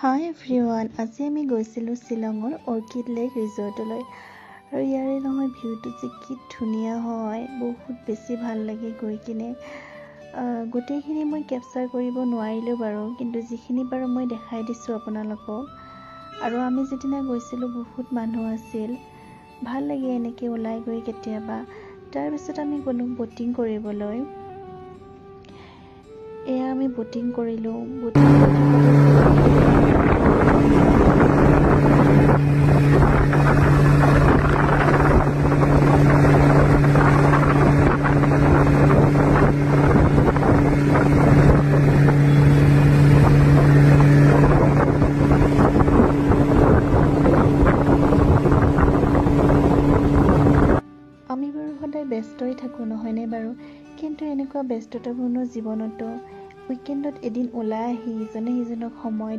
হাই everyone, আজি আমি গৈছিলোঁ শ্বিলঙৰ অৰ্কিড লেক ৰিজৰ্টলৈ। আৰু ইয়াৰে নহয় ভিউটো যে কি ধুনীয়া হয়, বহুত বেছি ভাল লাগে গৈ কিনে। গোটেইখিনি মই কেপচাৰ কৰিব নোৱাৰিলোঁ বাৰু, কিন্তু যিখিনি পাৰোঁ মই দেখাই দিছোঁ আপোনালোকক। আৰু আমি যিদিনা গৈছিলোঁ বহুত মানুহ আছিল, ভাল লাগে এনেকৈ ওলাই গৈ কেতিয়াবা। তাৰপিছত আমি গ'লোঁ ব'টিং কৰিবলৈ। এয়া আমি ব'টিং কৰিলোঁ। আমি বাৰু সদায় ব্যস্তই থাকোঁ নহয়নে বাৰু, কিন্তু এনেকুৱা ব্যস্ততাপূৰ্ণ জীৱনতো উইকেণ্ডত এদিন ওলাই আহি ইজনে সিজনক সময়